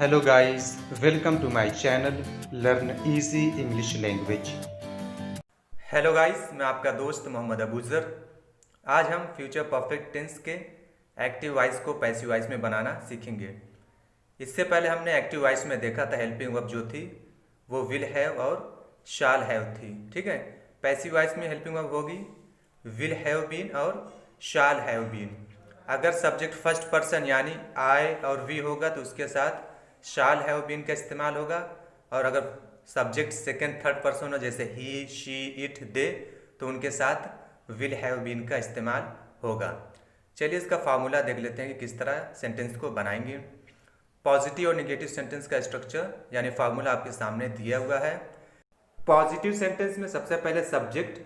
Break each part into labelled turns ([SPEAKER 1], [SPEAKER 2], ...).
[SPEAKER 1] Hello guys, welcome to my channel Learn Easy English Language।
[SPEAKER 2] Hello guys, मैं आपका दोस्त मोहम्मद अबूजर। आज हम फ्यूचर परफेक्ट टेंस के एक्टिव वॉइस को पैसिव वॉइस में बनाना सीखेंगे। इससे पहले हमने एक्टिव वॉइस में देखा था हेल्पिंग वर्ब जो थी वो विल हैव और शाल हैव थी। ठीक है, पैसिव वॉइस में हेल्पिंग वर्ब होगी विल हैव बीन और शाल हैव बीन। अगर सब्जेक्ट फर्स्ट पर्सन यानी आई और वी होगा तो उसके साथ शाल हैव बीन का इस्तेमाल होगा, और अगर सब्जेक्ट सेकेंड थर्ड पर्सन हो जैसे ही शी इट दे तो उनके साथ विल हैव बीन का इस्तेमाल होगा। चलिए इसका फार्मूला देख लेते हैं कि किस तरह सेंटेंस को बनाएंगे। पॉजिटिव और नेगेटिव सेंटेंस का स्ट्रक्चर यानी फार्मूला आपके सामने दिया हुआ है। पॉजिटिव सेंटेंस में सबसे पहले सब्जेक्ट,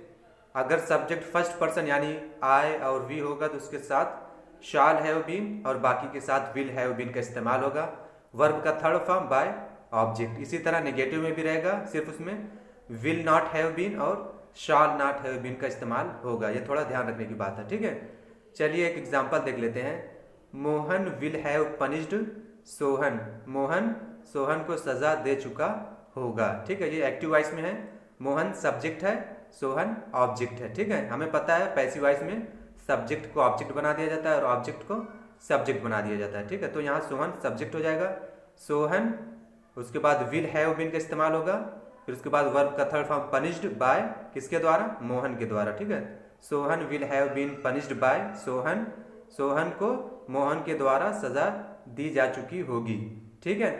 [SPEAKER 2] अगर सब्जेक्ट फर्स्ट पर्सन यानी आई और वी होगा तो उसके साथ शाल हैव बीन और बाकी के साथ विल हैव बीन का इस्तेमाल होगा। वर्ब का थर्ड फॉर्म बाय ऑब्जेक्ट। इसी तरह नेगेटिव में भी रहेगा, सिर्फ उसमें विल नॉट हैव बीन और शाल नॉट हैव बीन का इस्तेमाल होगा। ये थोड़ा ध्यान रखने की बात है। ठीक है, चलिए एक एग्जांपल देख लेते हैं। Mohan will have punished Sohan. Mohan Sohan को सजा दे चुका होगा। ठीक है, ये एक्टिव वॉइस में है। मोहन सब्जेक्ट है, सोहन ऑब्जेक्ट है। ठीक है, हमें पता है पैसिव वॉइस में सब्जेक्ट को ऑब्जेक्ट बना दिया जाता है और ऑब्जेक्ट को सब्जेक्ट बना दिया जाता है। ठीक है, तो यहाँ सोहन सब्जेक्ट हो जाएगा, सोहन, उसके बाद विल हैव बीन का इस्तेमाल होगा, फिर उसके बाद वर्ब का थर्ड फॉर्म पनिश्ड बाय, किसके द्वारा? मोहन के द्वारा। ठीक है, Sohan will have been punished by Sohan. Sohan को मोहन के द्वारा सजा दी जा चुकी होगी। ठीक है,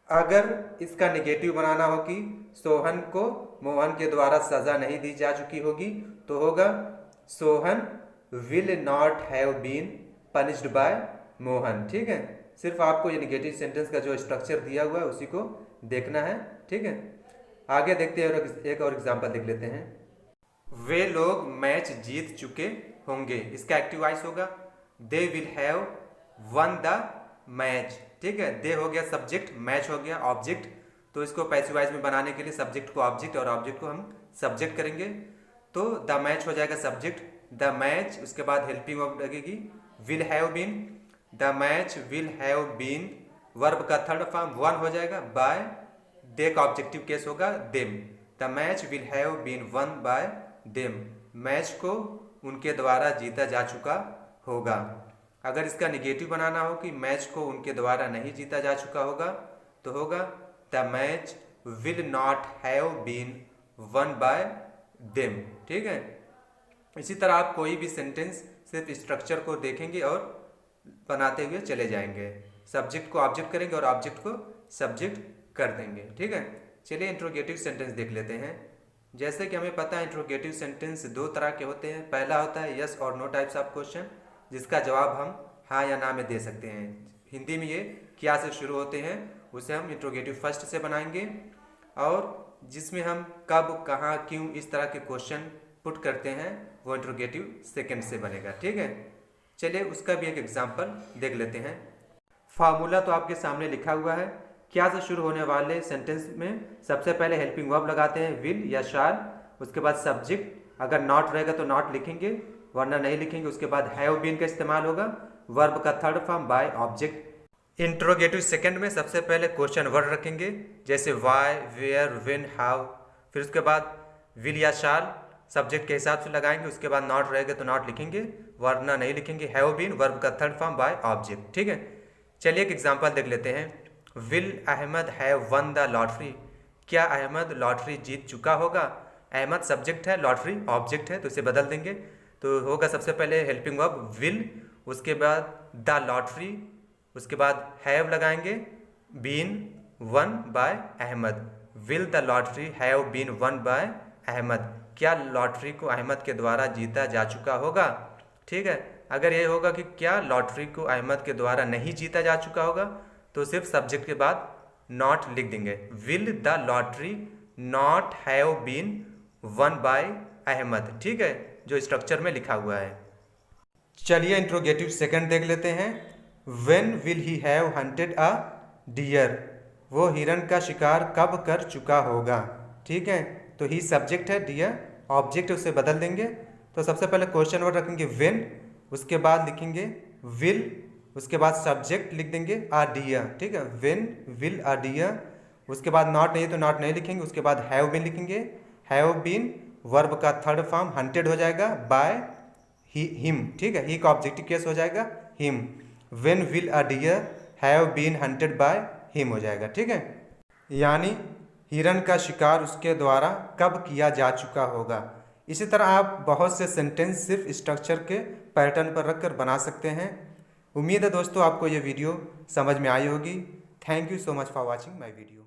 [SPEAKER 2] अगर इसका नेगेटिव बनाना हो कि सोहन को मोहन के द्वारा सजा नहीं दी जा चुकी होगी तो होगा Sohan will not have been punished by Mohan. ठीक है, सिर्फ आपको ये नेगेटिव सेंटेंस का जो स्ट्रक्चर दिया हुआ है उसी को देखना है। ठीक है, आगे देखते हैं और एक और एग्जांपल देख लेते हैं। वे लोग मैच जीत चुके होंगे। इसका एक्टिव वॉइस होगा they will have won the match. ठीक है, दे हो गया सब्जेक्ट, मैच हो गया ऑब्जेक्ट, तो इसको पैसिव वॉइस में बनाने के लिए सब्जेक्ट को ऑब्जेक्ट और ऑब्जेक्ट को हम सब्जेक्ट करेंगे। तो द मैच हो जाएगा सब्जेक्ट, द मैच, उसके बाद हेल्पिंग वर्ब लगेगी will have been, the match will have been, verb का थर्ड फॉर्म वन हो जाएगा बाय, दे का ऑब्जेक्टिव केस होगा them, the match will have been won by them. Match को उनके द्वारा जीता जा चुका होगा। अगर इसका निगेटिव बनाना हो कि मैच को उनके द्वारा नहीं जीता जा चुका होगा तो होगा the match will not have been won by them. ठीक है, इसी तरह आप कोई भी सेंटेंस सिर्फ स्ट्रक्चर को देखेंगे और बनाते हुए चले जाएंगे। सब्जेक्ट को ऑब्जेक्ट करेंगे और ऑब्जेक्ट को सब्जेक्ट कर देंगे। ठीक है, चलिए इंट्रोगेटिव सेंटेंस देख लेते हैं। जैसे कि हमें पता है इंट्रोगेटिव सेंटेंस दो तरह के होते हैं। पहला होता है यस और नो टाइप्स ऑफ क्वेश्चन, जिसका जवाब हम हाँ या ना में दे सकते हैं। हिंदी में ये क्या से शुरू होते हैं, उसे हम इंट्रोगेटिव फर्स्ट से बनाएंगे, और जिसमें हम कब, कहाँ, क्यों इस तरह के क्वेश्चन पुट करते हैं वो इंट्रोगेटिव सेकंड से बनेगा। ठीक है, चलिए उसका भी एक एग्जांपल देख लेते हैं। फार्मूला तो आपके सामने लिखा हुआ है। क्या से शुरू होने वाले सेंटेंस में सबसे पहले हेल्पिंग वर्ब लगाते हैं विल या शाल, उसके बाद सब्जेक्ट, अगर नॉट रहेगा तो नॉट लिखेंगे वरना नहीं लिखेंगे, उसके बाद हैव बीन का इस्तेमाल होगा, वर्ब का third form by object. Interrogative second में सबसे पहले क्वेश्चन वर्ड रखेंगे जैसे वाई, वेयर, व्हेन, हाउ, फिर उसके बाद विल या शाल सब्जेक्ट के हिसाब से लगाएंगे, उसके बाद नॉट रहेगा तो नॉट लिखेंगे वरना नहीं लिखेंगे, हैव बीन वर्ब का थर्ड फॉर्म बाय ऑब्जेक्ट। ठीक है, चलिए एक एग्जांपल देख लेते हैं। Will Ahmad have won the lottery. क्या अहमद लॉटरी जीत चुका होगा? अहमद सब्जेक्ट है, लॉटरी ऑब्जेक्ट है, तो इसे बदल देंगे। तो होगा सबसे पहले हेल्पिंग वर्ब विल, उसके बाद द लॉटरी, उसके बाद हैव लगाएंगे been won by Ahmad. Will the lottery have been won by Ahmad. क्या लॉटरी को अहमद के द्वारा जीता जा चुका होगा? ठीक है, अगर ये होगा कि क्या लॉटरी को अहमद के द्वारा नहीं जीता जा चुका होगा तो सिर्फ सब्जेक्ट के बाद नॉट लिख देंगे। Will the lottery not have been won by Ahmad. ठीक है, जो स्ट्रक्चर में लिखा हुआ है। चलिए इंट्रोगेटिव सेकंड देख लेते हैं। When will he have hunted a deer. वो हिरन का शिकार कब कर चुका होगा? ठीक है, तो ही सब्जेक्ट है, डियर ऑब्जेक्ट, उसे बदल देंगे। तो सबसे पहले क्वेश्चन वर्ड रखेंगे व्हेन, उसके बाद लिखेंगे विल, उसके बाद सब्जेक्ट लिख देंगे अ डियर, ठीक है, व्हेन विल अ डियर। उसके बाद नॉट नहीं तो नॉट नहीं लिखेंगे, उसके बाद हैव बीन लिखेंगे, हैव बीन वर्ब का थर्ड फॉर्म हंटेड हो जाएगा बाय हिम, ठीक है, ही का ऑब्जेक्टिव केस हो जाएगा him. When will a deer have been hunted by him हो जाएगा, ठीक है। यानी हिरन का शिकार उसके द्वारा कब किया जा चुका होगा। इसी तरह आप बहुत से सेंटेंस सिर्फ स्ट्रक्चर के पैटर्न पर रखकर बना सकते हैं। उम्मीद है दोस्तों आपको ये वीडियो समझ में आई होगी। Thank you so much for watching my video.